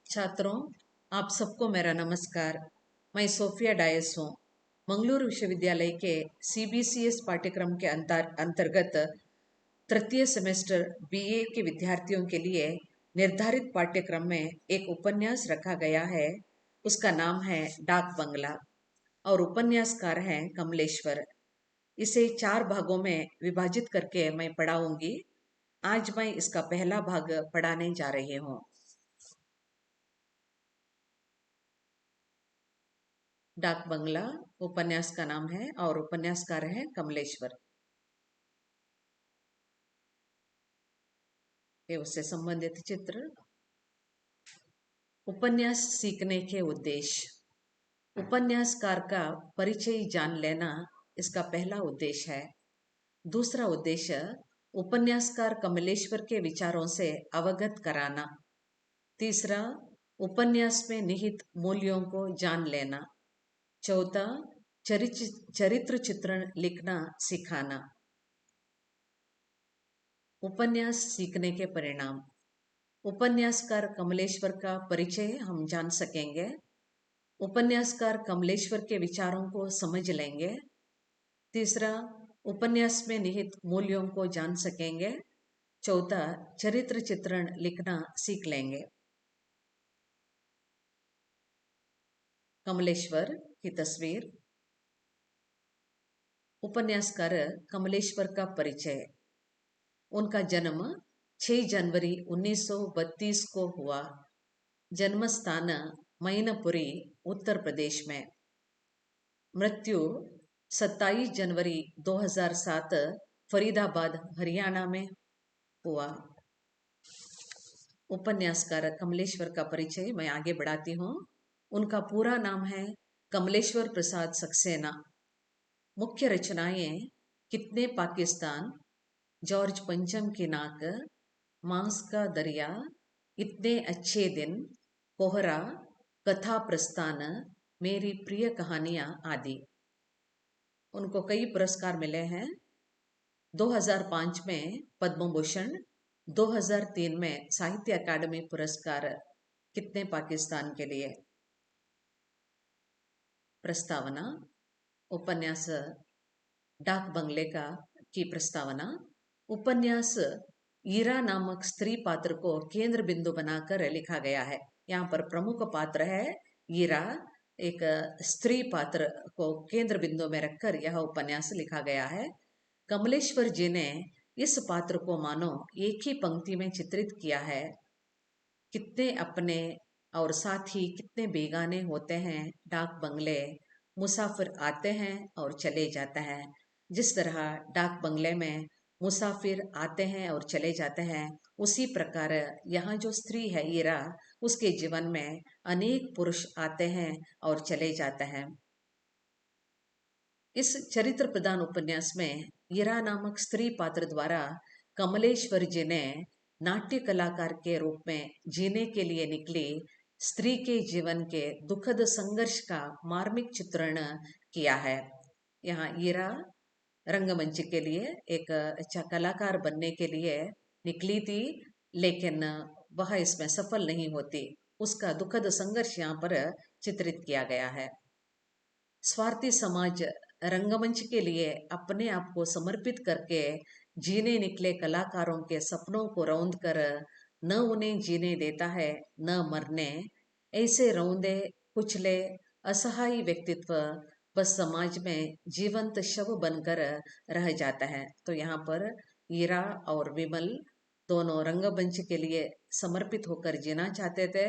छात्रों, आप सबको मेरा नमस्कार। मैं सोफिया डायस हूँ। मंगलुरु विश्वविद्यालय के CBCS पाठ्यक्रम के अंतर्गत तृतीय सेमेस्टर BA के विद्यार्थियों के लिए निर्धारित पाठ्यक्रम में एक उपन्यास रखा गया है। उसका नाम है डाक बंगला और उपन्यासकार हैं कमलेश्वर। इसे 4 भागों में विभाजित करके मैं पढ़ाऊंगी। आज मैं इसका पहला भाग पढ़ाने जा रही हूँ। डाक बंगला उपन्यास का नाम है और उपन्यासकार है कमलेश्वर। ये उससे संबंधित चित्र। उपन्यास सीखने के उद्देश्य। उपन्यासकार का परिचय जान लेना इसका पहला उद्देश्य है। दूसरा उद्देश्य उपन्यासकार कमलेश्वर के विचारों से अवगत कराना। तीसरा उपन्यास में निहित मूल्यों को जान लेना। चौथा चरित्र चित्रण लिखना सिखाना। उपन्यास सीखने के परिणाम। उपन्यासकार कमलेश्वर का परिचय हम जान सकेंगे। उपन्यासकार कमलेश्वर के विचारों को समझ लेंगे। तीसरा, उपन्यास में निहित मूल्यों को जान सकेंगे। चौथा, चरित्र चित्रण लिखना सीख लेंगे। कमलेश्वर की तस्वीर। उपन्यासकार कमलेश्वर का परिचय। उनका जन्म 6 जनवरी 1932 को हुआ। जन्म स्थान मैनपुरी, उत्तर प्रदेश में। मृत्यु 27 जनवरी 2007 फरीदाबाद, हरियाणा में हुआ। उपन्यासकार कमलेश्वर का परिचय मैं आगे बढ़ाती हूँ। उनका पूरा नाम है कमलेश्वर प्रसाद सक्सेना। मुख्य रचनाएं कितने पाकिस्तान, जॉर्ज पंचम की नाक, मांस का दरिया, इतने अच्छे दिन, कोहरा, कथा प्रस्थान, मेरी प्रिय कहानियां आदि। उनको कई पुरस्कार मिले हैं। 2005 में पद्म भूषण, 2003 में साहित्य अकादमी पुरस्कार कितने पाकिस्तान के लिए। प्रस्तावना। उपन्यास डाक बंगले की प्रस्तावना। उपन्यास ईरा नामक स्त्री पात्र को केंद्र बिंदु बनाकर लिखा गया है। यहाँ पर प्रमुख पात्र है ईरा। एक स्त्री पात्र को केंद्र बिंदु में रखकर यह उपन्यास लिखा गया है। कमलेश्वर जी ने इस पात्र को मानो एक ही पंक्ति में चित्रित किया है। कितने अपने और साथ ही कितने बेगाने होते हैं डाक बंगले। मुसाफिर आते हैं और चले जाते हैं। जिस तरह डाक बंगले में मुसाफिर आते हैं और चले जाते हैं, उसी प्रकार यहाँ जो स्त्री है ईरा, उसके जीवन में अनेक पुरुष आते हैं और चले जाते हैं। इस चरित्र प्रधान उपन्यास में ईरा नामक स्त्री पात्र द्वारा कमलेश्वर जी ने नाट्य कलाकार के रूप में जीने के लिए निकली स्त्री के जीवन के दुखद संघर्ष का मार्मिक चित्रण किया है। यहाँ ईरा रंगमंच के लिए एक अच्छा कलाकार बनने के लिए निकली थी, लेकिन वह इसमें सफल नहीं होती। उसका दुखद संघर्ष यहाँ पर चित्रित किया गया है। स्वार्थी समाज रंगमंच के लिए अपने आप को समर्पित करके जीने निकले कलाकारों के सपनों को रौंद कर न उन्हें जीने देता है न मरने। ऐसे रौंदे कुचले असहाय व्यक्तित्व बस समाज में जीवंत शव बनकर रह जाता है। तो यहाँ पर ईरा और विमल दोनों रंगमंच के लिए समर्पित होकर जीना चाहते थे,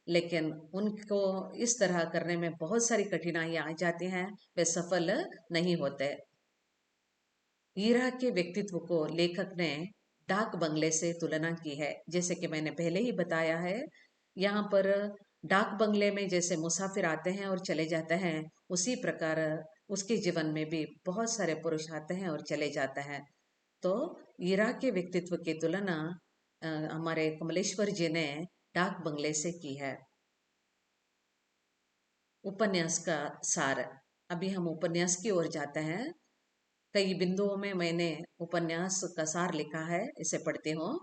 लेकिन उनको इस तरह करने में बहुत सारी कठिनाइयां आ जाती हैं। वे सफल नहीं होते। ईरा के व्यक्तित्व को लेखक ने डाक बंगले से तुलना की है। जैसे कि मैंने पहले ही बताया है, यहाँ पर डाक बंगले में जैसे मुसाफिर आते हैं और चले जाते हैं, उसी प्रकार उसके जीवन में भी बहुत सारे पुरुष आते हैं और चले जाते हैं। तो ईरा के व्यक्तित्व की तुलना हमारे कमलेश्वर जी ने डाक बंगले से की है। उपन्यास का सार। अभी हम उपन्यास की ओर जाते हैं। कई बिंदुओं में मैंने उपन्यास का सार लिखा है, इसे पढ़ती हूँ।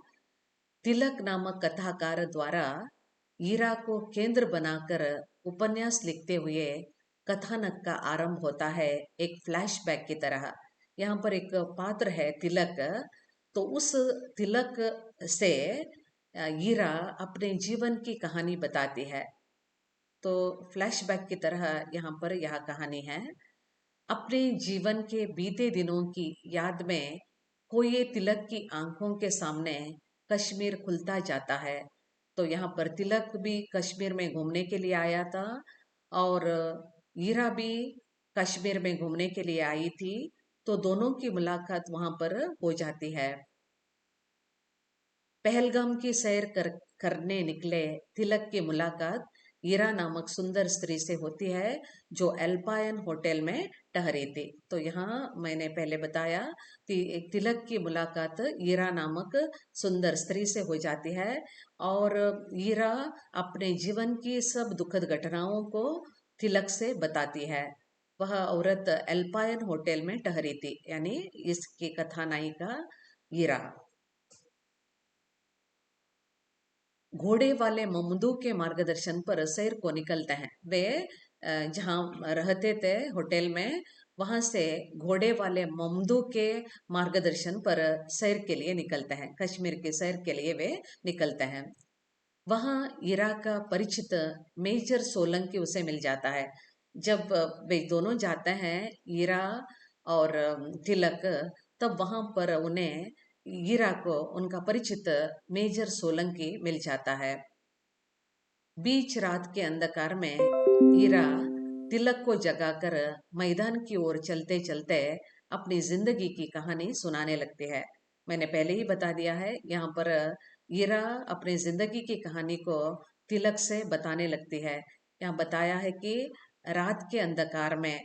तिलक नामक कथाकार द्वारा ईरा को केंद्र बनाकर उपन्यास लिखते हुए कथानक का आरंभ होता है एक फ्लैशबैक की तरह। यहाँ पर एक पात्र है तिलक, तो उस तिलक से ईरा अपने जीवन की कहानी बताती है। तो फ्लैशबैक की तरह यहाँ पर यह कहानी है। अपने जीवन के बीते दिनों की याद में खोए तिलक की आंखों के सामने कश्मीर खुलता जाता है। तो यहाँ पर तिलक भी कश्मीर में घूमने के लिए आया था और ईरा भी कश्मीर में घूमने के लिए आई थी। तो दोनों की मुलाकात वहां पर हो जाती है। पहलगाम की सैर करने निकले तिलक की मुलाकात ईरा नामक सुंदर स्त्री से होती है जो एल्पायन होटल में ठहरी थी। तो यहाँ मैंने पहले बताया कि एक तिलक की मुलाकात ईरा नामक सुंदर स्त्री से हो जाती है और ईरा अपने जीवन की सब दुखद घटनाओं को तिलक से बताती है। वह औरत एल्पायन होटल में ठहरी थी, यानी इसकी कथानायिका ईरा। घोड़े वाले ममदू के मार्गदर्शन पर सैर को निकलते हैं। वे जहाँ रहते थे होटल में, वहां से घोड़े वाले ममदू के मार्गदर्शन पर सैर के लिए निकलते हैं। कश्मीर के सैर के लिए वे निकलते हैं। वहां ईरा का परिचित मेजर सोलंकी उसे मिल जाता है। जब वे दोनों जाते हैं, ईरा और तिलक, तब वहां पर उन्हें ईरा को उनका परिचित मेजर सोलंकी मिल जाता है। बीच रात के अंधकार में ईरा तिलक को जगाकर मैदान की ओर चलते चलते अपनी जिंदगी की कहानी सुनाने लगती है। मैंने पहले ही बता दिया है, यहाँ पर ईरा अपनी जिंदगी की कहानी को तिलक से बताने लगती है। यहाँ बताया है कि रात के अंधकार में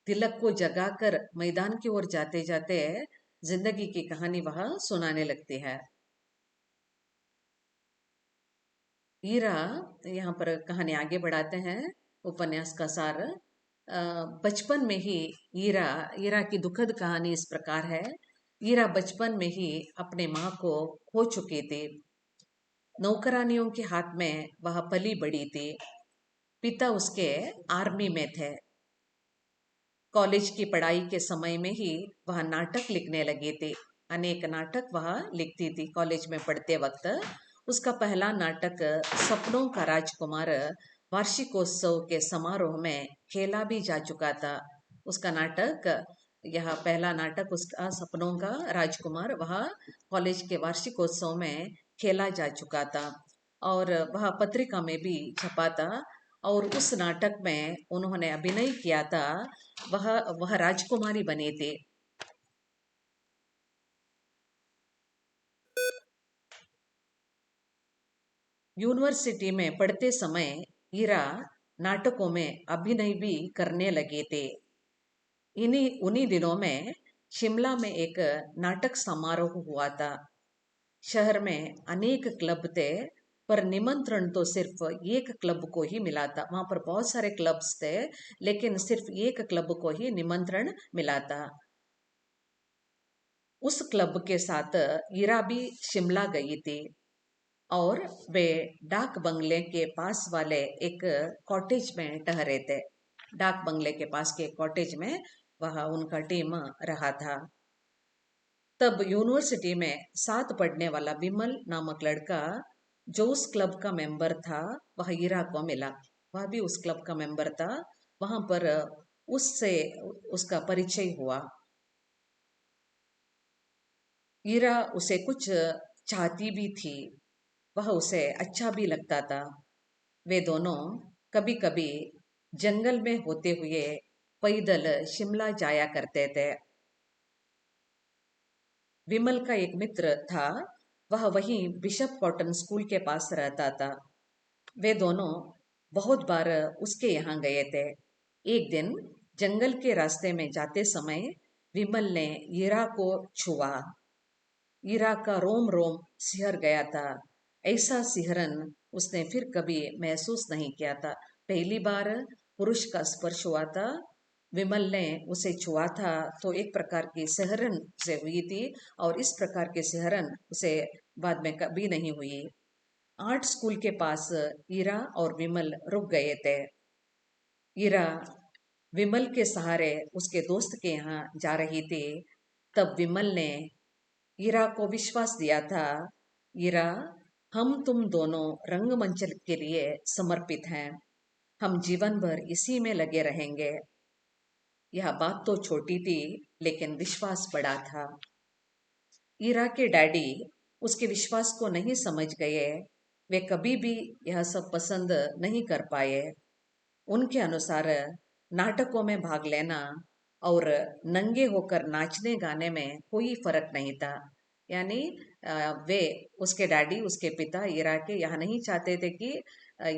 तिलक को जगाकर मैदान की ओर जाते जाते जिंदगी की कहानी वह सुनाने लगती है। हीरा, यहाँ पर कहानी आगे बढ़ाते हैं। उपन्यास का सार, बचपन में ही हीरा हीरा की दुखद कहानी इस प्रकार है। हीरा बचपन में ही अपने माँ को खो चुकी थी। नौकरानियों के हाथ में वह पली बड़ी थी। पिता उसके आर्मी में थे। कॉलेज की पढ़ाई के समय में ही वह नाटक लिखने लगी थी। अनेक नाटक वह लिखती थी कॉलेज में पढ़ते वक्त। उसका पहला नाटक सपनों का राजकुमार वार्षिकोत्सव के समारोह में खेला भी जा चुका था। उसका नाटक, यह पहला नाटक उसका सपनों का राजकुमार, वह कॉलेज के वार्षिकोत्सव में खेला जा चुका था और वह पत्रिका में भी छपा था। और उस नाटक में उन्होंने अभिनय किया था। वह वह राजकुमारी बनी थी। यूनिवर्सिटी में पढ़ते समय हीरा नाटकों में अभिनय भी करने लगे थे। इन्हीं उन्हीं दिनों में शिमला में एक नाटक समारोह हुआ था। शहर में अनेक क्लब थे, पर निमंत्रण तो सिर्फ एक क्लब को ही मिला था। वहां पर बहुत सारे क्लब्स थे, लेकिन सिर्फ एक क्लब को ही निमंत्रण मिला था। उस क्लब के साथ ईरा भी शिमला गई थी और वे डाक बंगले के पास वाले एक कॉटेज में ठहरे थे। डाक बंगले के पास के कॉटेज में वह उनका टीम रहा था। तब यूनिवर्सिटी में साथ पढ़ने वाला विमल नामक लड़का, जो उस क्लब का मेंबर था, वह हीरा को मिला। वह भी उस क्लब का मेंबर था। वहां पर उससे उसका परिचय हुआ। हीरा उसे कुछ चाहती भी थी, वह उसे अच्छा भी लगता था। वे दोनों कभी कभी जंगल में होते हुए पैदल शिमला जाया करते थे। विमल का एक मित्र था, वह वहीं बिशप कॉटन स्कूल के पास रहता था। वे दोनों बहुत बार उसके यहाँ गए थे। एक दिन जंगल के रास्ते में जाते समय विमल ने हीरा को छुआ। हीरा का रोम रोम सिहर गया था। ऐसा सिहरन उसने फिर कभी महसूस नहीं किया था। पहली बार पुरुष का स्पर्श हुआ था। विमल ने उसे छुआ था तो एक प्रकार की सिहरन से हुई थी और इस प्रकार के सिहरन उसे बाद में कभी नहीं हुई। आर्ट स्कूल के पास ईरा और विमल रुक गए थे। ईरा विमल के सहारे उसके दोस्त के यहाँ जा रही थी। तब विमल ने ईरा को विश्वास दिया था, ईरा, हम तुम दोनों रंगमंच के लिए समर्पित हैं। हम जीवन भर इसी में लगे रहेंगे। यह बात तो छोटी थी, लेकिन विश्वास बड़ा था। ईरा के डैडी उसके विश्वास को नहीं समझ गए। वे कभी भी यह सब पसंद नहीं कर पाए। उनके अनुसार नाटकों में भाग लेना और नंगे होकर नाचने गाने में कोई फर्क नहीं था। यानी वे, उसके डैडी, उसके पिता ईरा के यह नहीं चाहते थे कि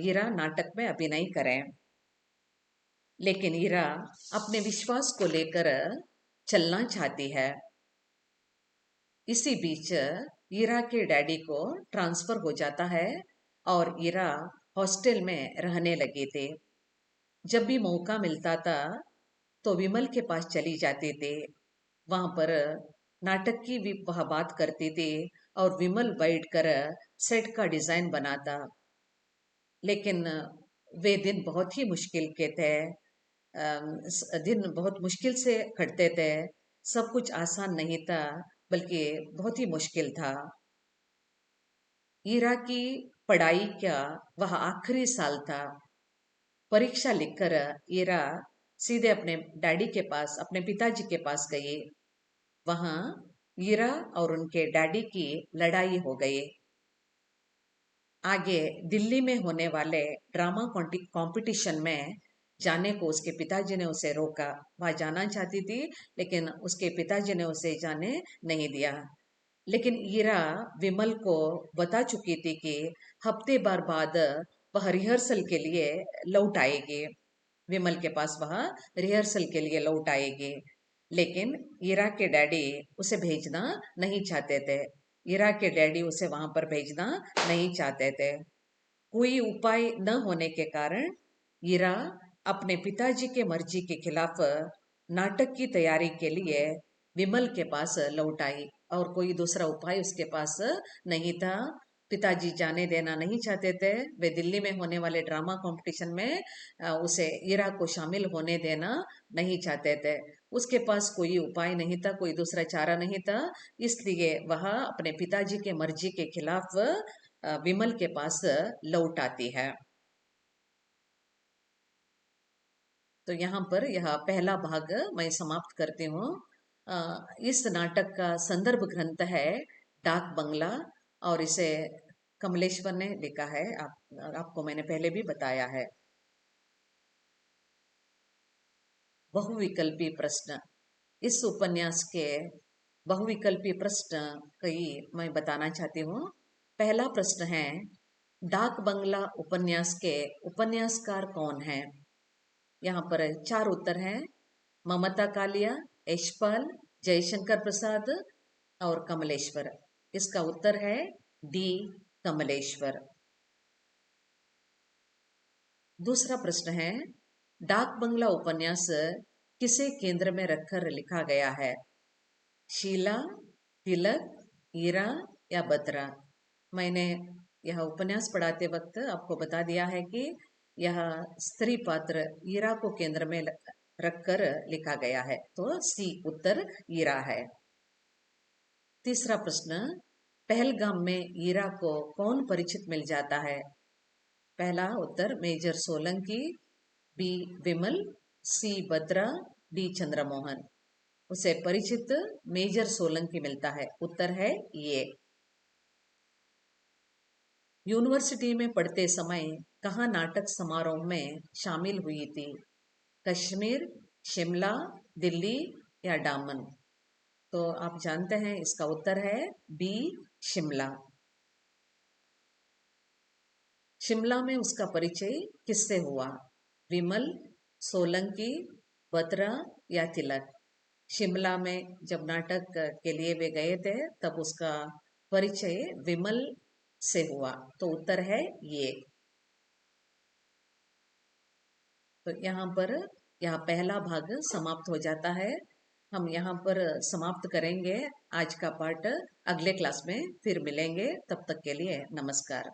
ईरा नाटक में अभिनय करें। लेकिन ईरा अपने विश्वास को लेकर चलना चाहती है। इसी बीच ईरा के डैडी को ट्रांसफर हो जाता है और ईरा हॉस्टल में रहने लगे थे। जब भी मौका मिलता था तो विमल के पास चली जाती थी। वहां पर नाटक की भी वह बात करती थी और विमल बैठकर सेट का डिजाइन बनाता। लेकिन वे दिन बहुत ही मुश्किल के थे। दिन बहुत मुश्किल से कटते थे। सब कुछ आसान नहीं था, बल्कि बहुत ही मुश्किल था। ईरा की पढ़ाई का वह आखिरी साल था। परीक्षा लिखकर ईरा सीधे अपने डैडी के पास, अपने पिताजी के पास गई। वहां ईरा और उनके डैडी की लड़ाई हो गई। आगे दिल्ली में होने वाले ड्रामा कंपटीशन में जाने को उसके पिताजी ने उसे रोका। वह जाना चाहती थी, लेकिन उसके पिताजी ने उसे जाने नहीं दिया। लेकिन ईरा विमल को बता चुकी थी कि हफ्ते भर बाद वह रिहर्सल के लिए लौट आएगी। विमल के पास वह रिहर्सल के लिए लौट आएगी। लेकिन ईरा के डैडी उसे भेजना नहीं चाहते थे। ईरा के डैडी उसे वहां पर भेजना नहीं चाहते थे। कोई उपाय न होने के कारण ईरा अपने पिताजी के मर्जी के खिलाफ नाटक की तैयारी के लिए विमल के पास लौट आई। और कोई दूसरा उपाय उसके पास नहीं था। पिताजी जाने देना नहीं चाहते थे। वे दिल्ली में होने वाले ड्रामा कंपटीशन में उसे, ईरा को शामिल होने देना नहीं चाहते थे। उसके पास कोई उपाय नहीं था, कोई दूसरा चारा नहीं था। इसलिए वह अपने पिताजी के मर्जी के खिलाफ विमल के पास लौट आती है। तो यहाँ पर यह पहला भाग मैं समाप्त करती हूँ। इस नाटक का संदर्भ ग्रंथ है डाक बंगला, और इसे कमलेश्वर ने लिखा है। आपको मैंने पहले भी बताया है। बहुविकल्पी प्रश्न। इस उपन्यास के बहुविकल्पी प्रश्न कई मैं बताना चाहती हूँ। पहला प्रश्न है, डाक बंगला उपन्यास के उपन्यासकार कौन है? यहाँ पर 4 उत्तर हैं। ममता कालिया, यशपाल, जयशंकर प्रसाद और कमलेश्वर। इसका उत्तर है डी, कमलेश्वर। दूसरा प्रश्न है, डाक बंगला उपन्यास किसे केंद्र में रखकर लिखा गया है? शीला, तिलक, ईरा या बत्रा? मैंने यह उपन्यास पढ़ाते वक्त आपको बता दिया है कि यह स्त्री पात्र ईरा को केंद्र में रखकर लिखा गया है। तो सी उत्तर ईरा है। तीसरा प्रश्न, पहलगाम में ईरा को कौन परिचित मिल जाता है? पहला उत्तर मेजर सोलंकी, बी विमल, सी बत्रा, डी चंद्रमोहन। उसे परिचित मेजर सोलंकी मिलता है। उत्तर है ये। यूनिवर्सिटी में पढ़ते समय कहाँ नाटक समारोह में शामिल हुई थी? कश्मीर, शिमला, दिल्ली या डामन? तो आप जानते हैं इसका उत्तर है बी, शिमला। शिमला में उसका परिचय किससे हुआ? विमल, सोलंकी, बत्रा या तिलक? शिमला में जब नाटक के लिए वे गए थे तब उसका परिचय विमल से हुआ। तो उत्तर है ये। तो यहाँ पर यह पहला भाग समाप्त हो जाता है। हम यहाँ पर समाप्त करेंगे आज का पाठ। अगले क्लास में फिर मिलेंगे। तब तक के लिए नमस्कार।